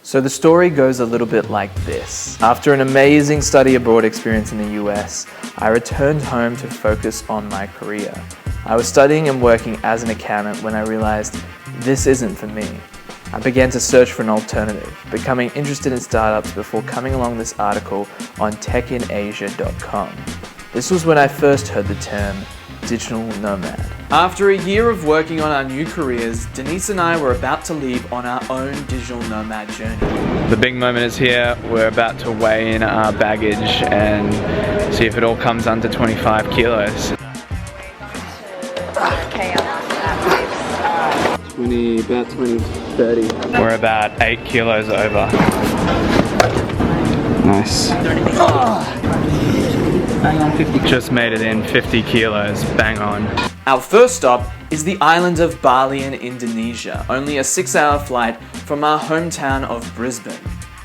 So the story goes a little bit like this. After an amazing study abroad experience in the US, I returned home to focus on my career. I was studying and working as an accountant when I realized this isn't for me. I began to search for an alternative, becoming interested in startups before coming along this article on techinasia.com. This was when I first heard the term digital nomad. After a year of working on our new careers, Denise and I were about to leave on our own digital nomad journey. The big moment is here. We're about to weigh in our baggage and see if it all comes under 25 kilos. About 20, 30. We're about 8 kilos over. Nice. Bang on 50. Just made it in 50 kilos, bang on. Our first stop is the island of Bali in Indonesia, only a 6-hour flight from our hometown of Brisbane.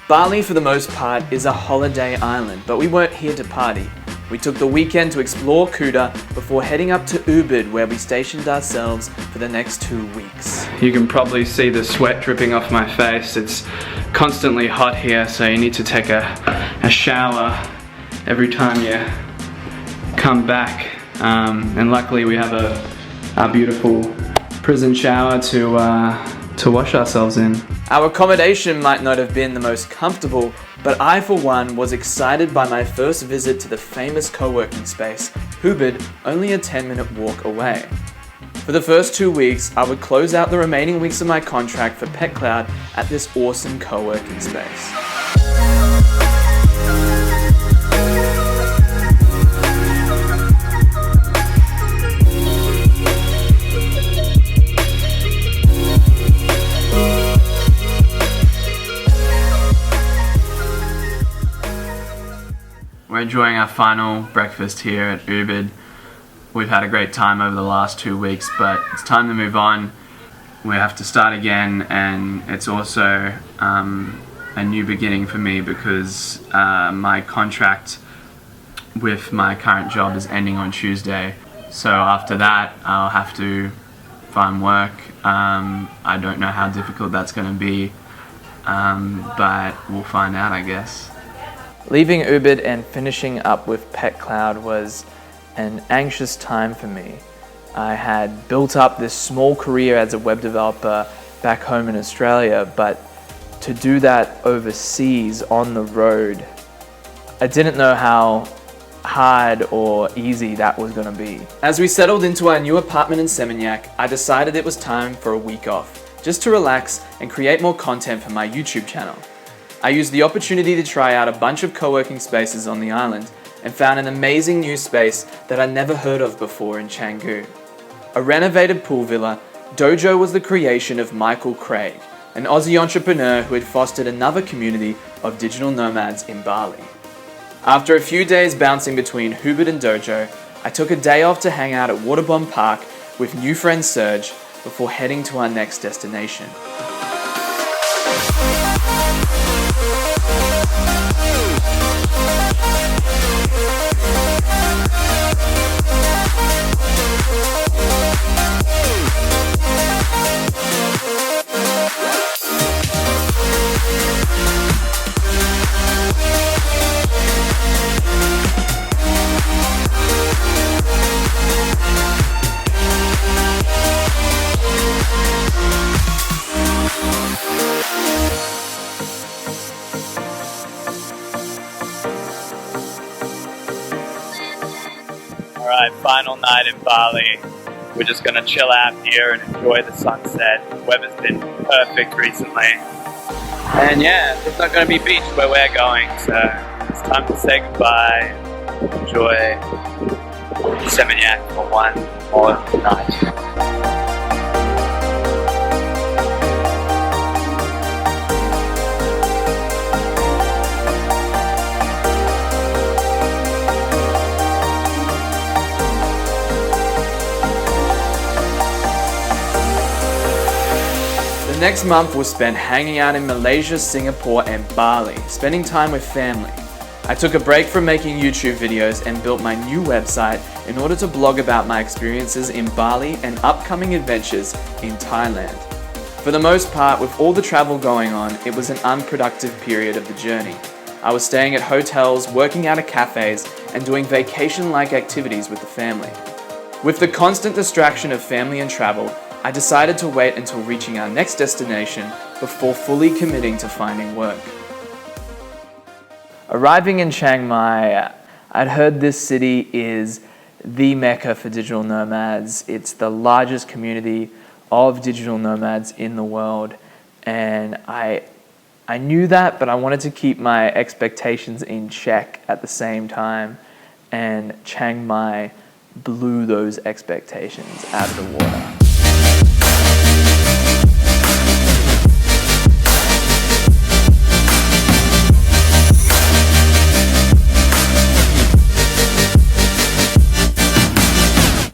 Bali, for the most part, is a holiday island, but we weren't here to party. We took the weekend to explore Shoulda before heading up to Ubud, where we stationed ourselves for the next 2 weeks. You can probably see the sweat dripping off my face. It's constantly hot here, so you need to take a shower every time you come back. And luckily we have a beautiful prison shower to wash ourselves in. Our accommodation might not have been the most comfortable, but I, for one, was excited by my first visit to the famous co-working space, Ubud, only a 10-minute walk away. For the first 2 weeks, I would close out the remaining weeks of my contract for PetCloud at this awesome co-working space. We're enjoying our final breakfast here at Ubud. We've had a great time over the last 2 weeks, but it's time to move on. We have to start again, and it's also a new beginning for me because my contract with my current job is ending on Tuesday. So after that, I'll have to find work. I don't know how difficult that's going to be, but we'll find out, I guess. Leaving Ubud and finishing up with PetCloud was an anxious time for me. I had built up this small career as a web developer back home in Australia, but to do that overseas on the road, I didn't know how hard or easy that was going to be. As we settled into our new apartment in Seminyak, I decided it was time for a week off, just to relax and create more content for my YouTube channel. I used the opportunity to try out a bunch of co-working spaces on the island and found an amazing new space that I'd never heard of before in Canggu. A renovated pool villa, Dojo was the creation of Michael Craig, an Aussie entrepreneur who had fostered another community of digital nomads in Bali. After a few days bouncing between Ubud and Dojo, I took a day off to hang out at Waterbomb Park with new friend Serge before heading to our next destination. Alright, final night in Bali. We're just gonna chill out here and enjoy the sunset. The weather's been perfect recently. And yeah, there's not gonna be beach where we're going, so it's time to say goodbye. Enjoy Seminyak for one more night. The next month was spent hanging out in Malaysia, Singapore and Bali, spending time with family. I took a break from making YouTube videos and built my new website in order to blog about my experiences in Bali and upcoming adventures in Thailand. For the most part, with all the travel going on, it was an unproductive period of the journey. I was staying at hotels, working out of cafes, and doing vacation-like activities with the family. With the constant distraction of family and travel, I decided to wait until reaching our next destination before fully committing to finding work. Arriving in Chiang Mai, I'd heard this city is the mecca for digital nomads. It's the largest community of digital nomads in the world, and I knew that, but I wanted to keep my expectations in check at the same time, and Chiang Mai blew those expectations out of the water.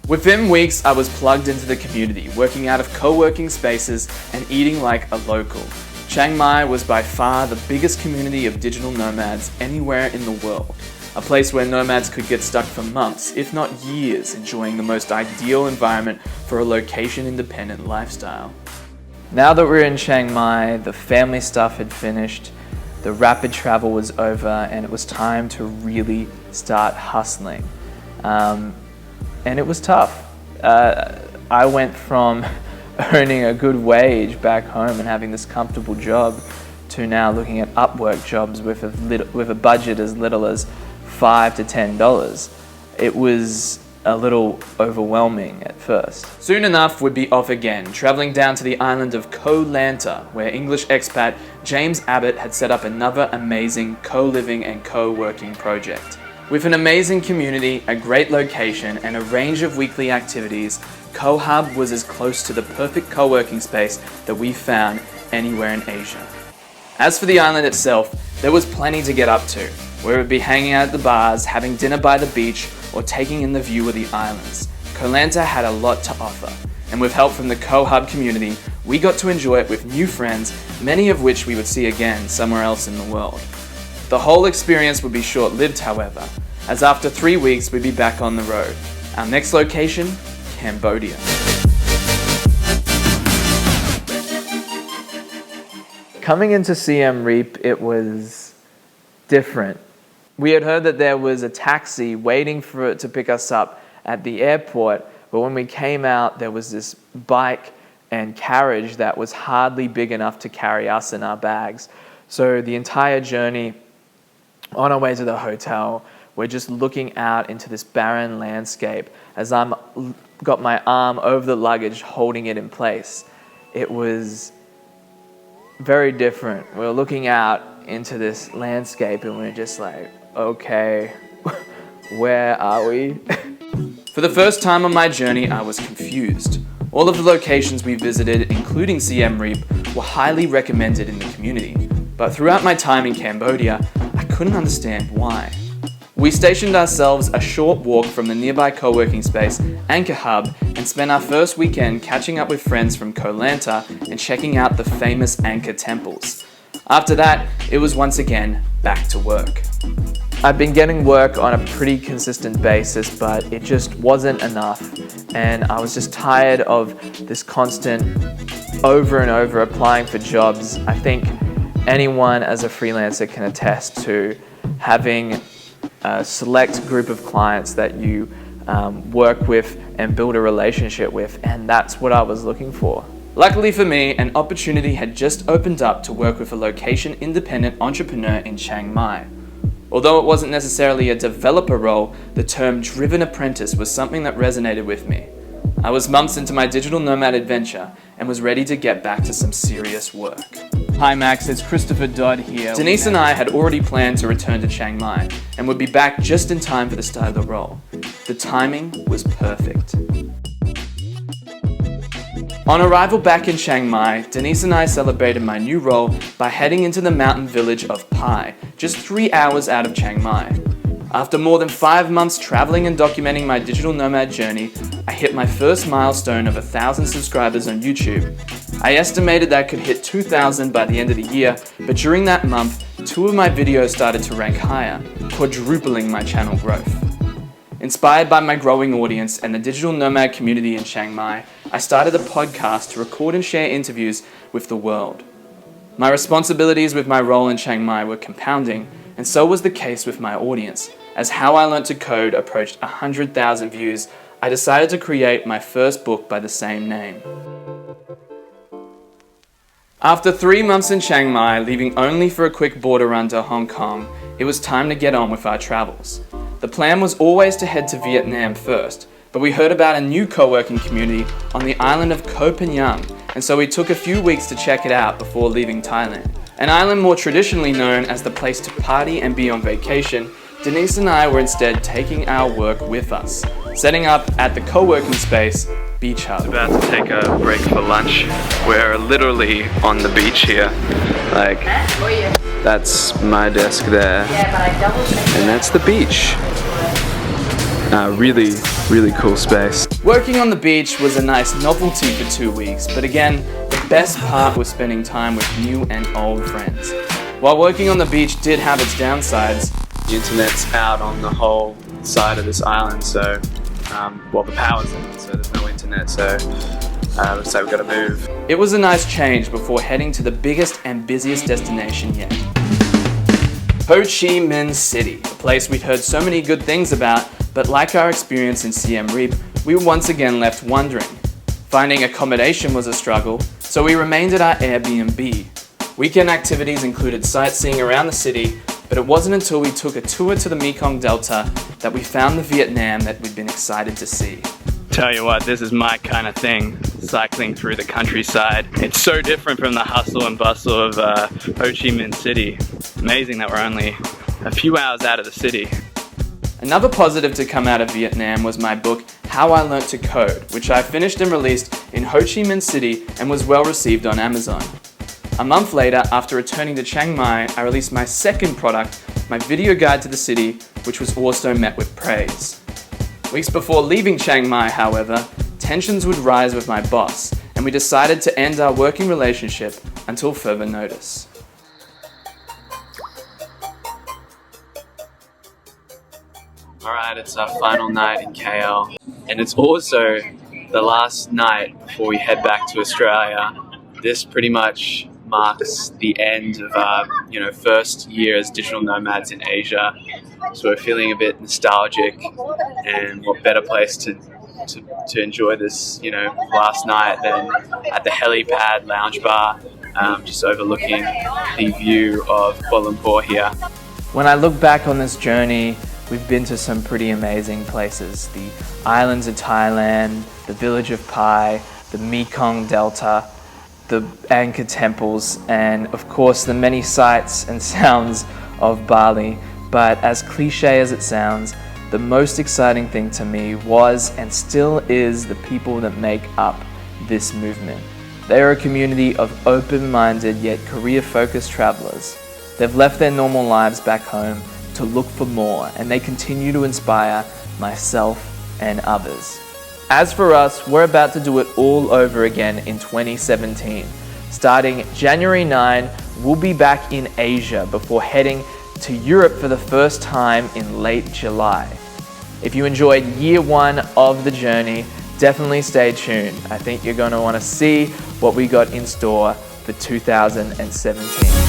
Within weeks, I was plugged into the community, working out of co-working spaces and eating like a local. Chiang Mai was by far the biggest community of digital nomads anywhere in the world. A place where nomads could get stuck for months, if not years, enjoying the most ideal environment for a location-independent lifestyle. Now that we're in Chiang Mai, the family stuff had finished, the rapid travel was over, and it was time to really start hustling. And it was tough. I went from earning a good wage back home and having this comfortable job to now looking at Upwork jobs with a budget as little as $5 to $10. It was a little overwhelming at first. Soon enough, we'd be off again, traveling down to the island of Koh Lanta, where English expat James Abbott had set up another amazing co-living and co-working project. With an amazing community, a great location, and a range of weekly activities, CoHub was as close to the perfect co-working space that we found anywhere in Asia. As for the island itself, there was plenty to get up to. We would be hanging out at the bars, having dinner by the beach, or taking in the view of the islands. Koh Lanta had a lot to offer, and with help from the CoHub community, we got to enjoy it with new friends, many of which we would see again somewhere else in the world. The whole experience would be short-lived, however, as after 3 weeks we'd be back on the road. Our next location, Cambodia. Coming into Siem Reap, it was different. We had heard that there was a taxi waiting for it to pick us up at the airport, but when we came out, there was this bike and carriage that was hardly big enough to carry us and our bags. So the entire journey, on our way to the hotel, we're just looking out into this barren landscape as I'm got my arm over the luggage holding it in place. It was very different. We're looking out into this landscape and we're just like, okay, where are we? For the first time on my journey, I was confused. All of the locations we visited, including Siem Reap, were highly recommended in the community. But throughout my time in Cambodia, I couldn't understand why. We stationed ourselves a short walk from the nearby co-working space, Anchor Hub, and spent our first weekend catching up with friends from Koh Lanta and checking out the famous Anchor temples. After that, it was once again back to work. I'd been getting work on a pretty consistent basis, but it just wasn't enough, and I was just tired of this constant over and over applying for jobs. I think anyone as a freelancer can attest to having a select group of clients that you work with and build a relationship with, and that's what I was looking for. Luckily for me, an opportunity had just opened up to work with a location-independent entrepreneur in Chiang Mai. Although it wasn't necessarily a developer role, the term driven apprentice was something that resonated with me. I was months into my digital nomad adventure and was ready to get back to some serious work. Hi Max, it's Christopher Dodd here. Denise and I had already planned to return to Chiang Mai and would be back just in time for the start of the role. The timing was perfect. On arrival back in Chiang Mai, Denise and I celebrated my new role by heading into the mountain village of Pai, just 3 hours out of Chiang Mai. After more than 5 months traveling and documenting my digital nomad journey, I hit my first milestone of 1,000 subscribers on YouTube. I estimated that I could hit 2,000 by the end of the year, but during that month, 2 of my videos started to rank higher, quadrupling my channel growth. Inspired by my growing audience and the digital nomad community in Chiang Mai, I started a podcast to record and share interviews with the world. My responsibilities with my role in Chiang Mai were compounding, and so was the case with my audience. As How I Learnt to Code approached 100,000 views, I decided to create my first book by the same name. After 3 months in Chiang Mai, leaving only for a quick border run to Hong Kong, it was time to get on with our travels. The plan was always to head to Vietnam first, but we heard about a new co-working community on the island of Koh Phangan, and so we took a few weeks to check it out before leaving Thailand. An island more traditionally known as the place to party and be on vacation, Denise and I were instead taking our work with us, setting up at the co-working space, Beach Hub. About to take a break for lunch. We're literally on the beach here. Like, that's my desk there, and that's the beach. Really cool space. Working on the beach was a nice novelty for 2 weeks, but again, the best part was spending time with new and old friends. While working on the beach did have its downsides, the internet's out on the whole side of this island, so the power's in, so there's no internet, so looks like we've got to move. It was a nice change before heading to the biggest and busiest destination yet. Ho Chi Minh City, a place we'd heard so many good things about, but like our experience in Siem Reap, we were once again left wondering. Finding accommodation was a struggle, so we remained at our Airbnb. Weekend activities included sightseeing around the city, but it wasn't until we took a tour to the Mekong Delta that we found the Vietnam that we'd been excited to see. Tell you what, this is my kind of thing, cycling through the countryside. It's so different from the hustle and bustle of Ho Chi Minh City. Amazing that we're only a few hours out of the city. Another positive to come out of Vietnam was my book, How I Learnt to Code, which I finished and released in Ho Chi Minh City and was well received on Amazon. A month later, after returning to Chiang Mai, I released my second product, my video guide to the city, which was also met with praise. Weeks before leaving Chiang Mai, however, tensions would rise with my boss, and we decided to end our working relationship until further notice. Alright, it's our final night in KL, and it's also the last night before we head back to Australia. This pretty much marks the end of our first year as digital nomads in Asia. So we're feeling a bit nostalgic, and what better place to enjoy this last night than at the helipad lounge bar, just overlooking the view of Kuala Lumpur here. When I look back on this journey, we've been to some pretty amazing places. The islands of Thailand, the village of Pai, the Mekong Delta, the Angkor temples, and of course the many sights and sounds of Bali. But as cliche as it sounds, the most exciting thing to me was and still is the people that make up this movement. They are a community of open-minded yet career-focused travelers. They've left their normal lives back home to look for more, and they continue to inspire myself and others. As for us, we're about to do it all over again in 2017. Starting January 9, we'll be back in Asia before heading to Europe for the first time in late July. If you enjoyed year 1 of the journey, definitely stay tuned. I think you're going to want to see what we got in store for 2017.